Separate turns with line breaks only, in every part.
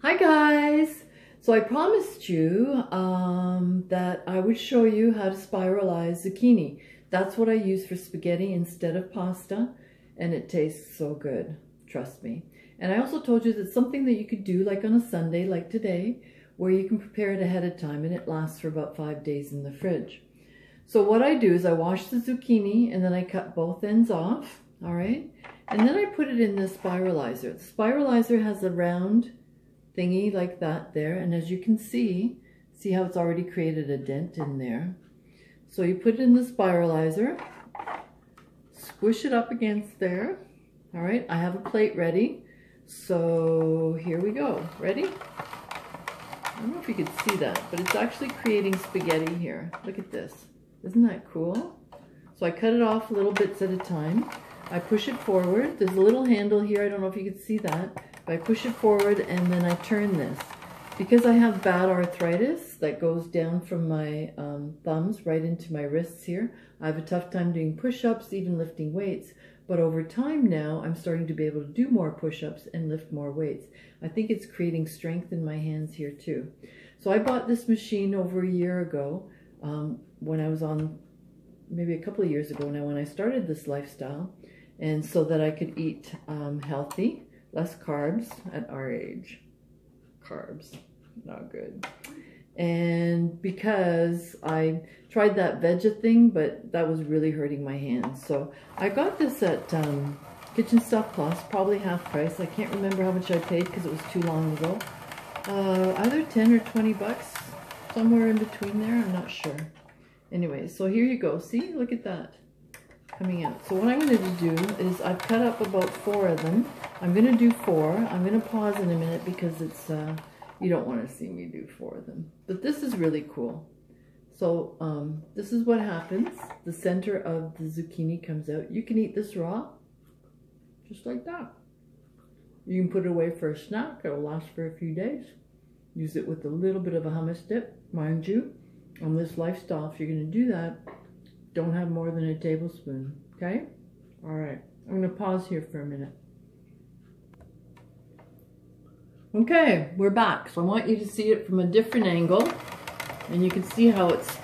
Hi guys! So I promised you that I would show you how to spiralize zucchini. That's what I use for spaghetti instead of pasta, and it tastes so good, trust me. And I also told you that something that you could do like on a Sunday like today, where you can prepare it ahead of time and it lasts for about 5 days in the fridge. So what I do is I wash the zucchini and then I cut both ends off, all right? And then I put it in the spiralizer. The spiralizer has a round thingy like that there, and as you can see how it's already created a dent in there. So you put it in the spiralizer, squish it up against there. All right, I have a plate ready, so here we go. Ready? I don't know if you can see that, but it's actually creating spaghetti here. Look at this. Isn't that cool? So I cut it off little bits at a time. I push it forward. There's a little handle here. I don't know if you can see that. But I push it forward and then I turn this. Because I have bad arthritis that goes down from my thumbs right into my wrists here, I have a tough time doing push-ups, even lifting weights. But over time now, I'm starting to be able to do more push-ups and lift more weights. I think it's creating strength in my hands here too. So I bought this machine over a year ago when I was on, maybe a couple of years ago now when I started this lifestyle. And so that I could eat healthy, less carbs at our age. Carbs, not good. And because I tried that veggie thing, but that was really hurting my hands. So I got this at Kitchen Stuff Plus, probably half price. I can't remember how much I paid because it was too long ago. Either 10 or 20 bucks, somewhere in between there, I'm not sure. Anyway, so here you go. See, look at that. Coming out. So what I'm going to do is I've cut up about 4 of them. I'm going to do 4. I'm going to pause in a minute because it's you don't want to see me do 4 of them. But this is really cool. So this is what happens. The center of the zucchini comes out. You can eat this raw, just like that. You can put it away for a snack. It'll last for a few days. Use it with a little bit of a hummus dip, mind you. On this lifestyle, if you're going to do that, don't have more than a tablespoon, okay? All right, I'm gonna pause here for a minute. Okay, we're back. So I want you to see it from a different angle, and you can see how it's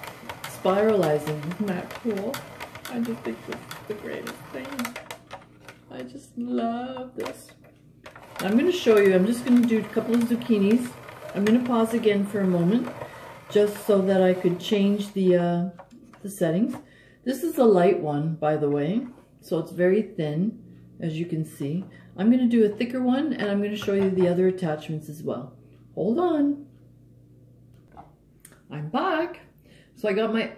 spiralizing. Isn't that cool? I just think this is the greatest thing. I just love this. I'm gonna show you, I'm just gonna do a couple of zucchinis. I'm gonna pause again for a moment, just so that I could change the settings. This is a light one, by the way, so it's very thin, as you can see. I'm going to do a thicker one, and I'm going to show you the other attachments as well. Hold on. I'm back. So I got my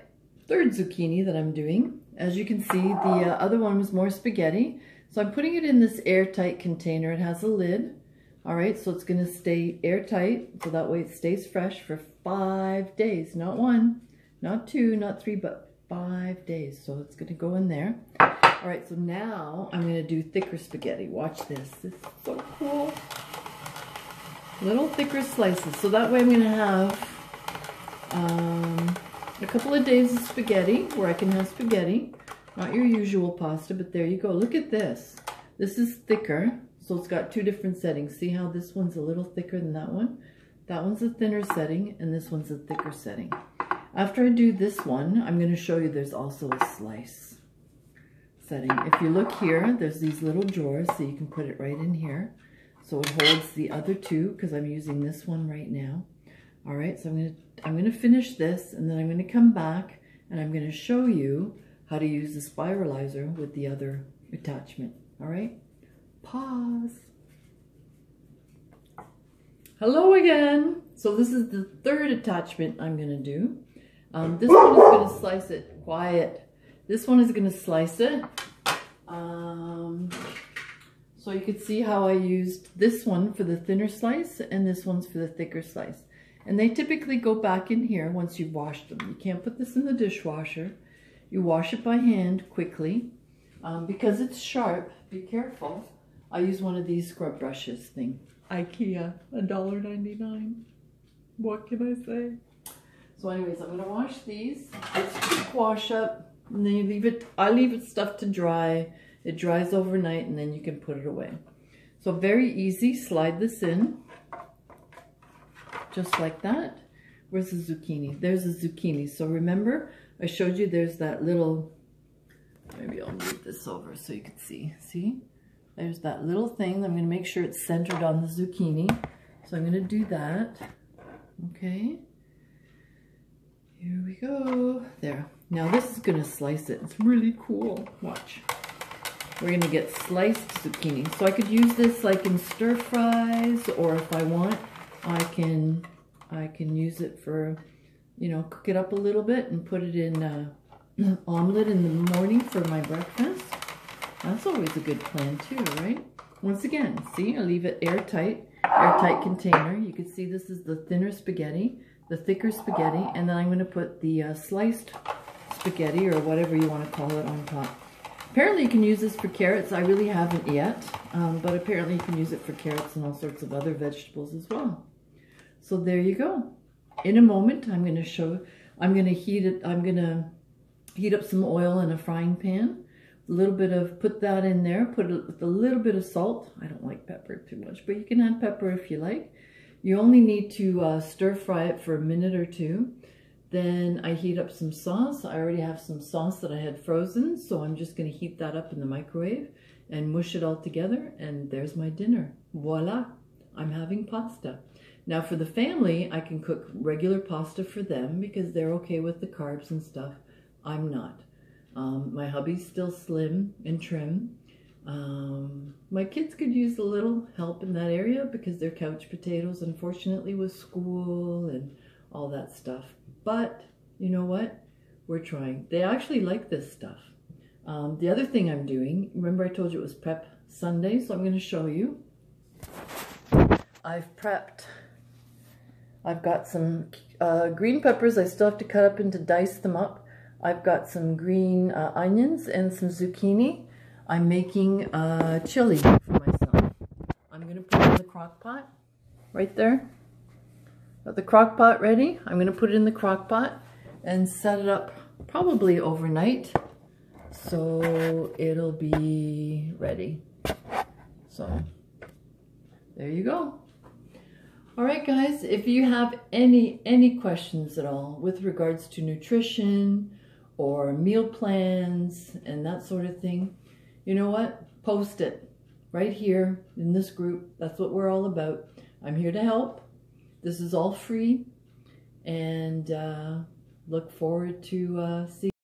3rd zucchini that I'm doing. As you can see, the other one was more spaghetti. So I'm putting it in this airtight container. It has a lid. All right, so it's going to stay airtight, so that way it stays fresh for 5 days. Not 1, not 2, not 3, but 5 days. So it's going to go in there. All right, so now I'm going to do thicker spaghetti. Watch this. This is so cool. Little thicker slices. So that way I'm going to have a couple of days of spaghetti where I can have spaghetti. Not your usual pasta, but there you go. Look at this. This is thicker. So it's got 2 different settings. See how this one's a little thicker than that one? That one's a thinner setting, and this one's a thicker setting. After I do this one, I'm going to show you there's also a slice setting. If you look here, there's these little drawers, so you can put it right in here. So it holds the other 2, because I'm using this one right now. All right, so I'm going to finish this, and then I'm going to come back, and I'm going to show you how to use the spiralizer with the other attachment. All right, pause. Hello again. So this is the 3rd attachment I'm going to do. This one is going to slice it. Quiet. This one is going to slice it. So you can see how I used this one for the thinner slice and this one's for the thicker slice. And they typically go back in here once you've washed them. You can't put this in the dishwasher. You wash it by hand quickly. Because it's sharp, be careful. I use one of these scrub brushes thing. IKEA, $1.99. What can I say? So anyways, I'm gonna wash these. It's a quick wash up, and then you leave it, I leave it stuff to dry. It dries overnight, and then you can put it away. So very easy, slide this in. just like that. Where's the zucchini? There's the zucchini. So remember, I showed you there's that little, maybe I'll move this over so you can see. See? There's that little thing. I'm going to make sure it's centered on the zucchini. So I'm going to do that. Okay. Here we go. There. Now this is going to slice it. It's really cool. Watch. We're going to get sliced zucchini. So I could use this like in stir fries, or if I want, I can use it for, you know, cook it up a little bit and put it in omelet in the morning for my breakfast. That's always a good plan too, right? Once again, see, I leave it airtight container. You can see this is the thinner spaghetti, the thicker spaghetti, and then I'm going to put the sliced spaghetti, or whatever you want to call it, on top. Apparently you can use this for carrots. I really haven't yet, but apparently you can use it for carrots and all sorts of other vegetables as well. So there you go. In a moment, I'm going to heat up some oil in a frying pan. A little bit of, put that in there, put it with a little bit of salt. I don't like pepper too much, but you can add pepper if you like. You only need to stir fry it for a minute or two. Then I heat up some sauce. I already have some sauce that I had frozen, so I'm just going to heat that up in the microwave and mush it all together, and there's my dinner. Voila! I'm having pasta. Now for the family, I can cook regular pasta for them because they're okay with the carbs and stuff. I'm not. My hubby's still slim and trim. My kids could use a little help in that area because they're couch potatoes, unfortunately, with school and all that stuff. But you know what? We're trying. They actually like this stuff. The other thing I'm doing, remember I told you it was Prep Sunday, so I'm going to show you. I've prepped. I've got some green peppers. I still have to cut up and to dice them up. I've got some green onions and some zucchini. I'm making chili for myself. I'm going to put it in the crock pot right there. Got the crock pot ready. I'm going to put it in the crock pot and set it up probably overnight so it'll be ready. So there you go. All right, guys, if you have any questions at all with regards to nutrition or meal plans and that sort of thing, you know what? Post it right here in this group. That's what we're all about. I'm here to help. This is all free, and look forward to seeing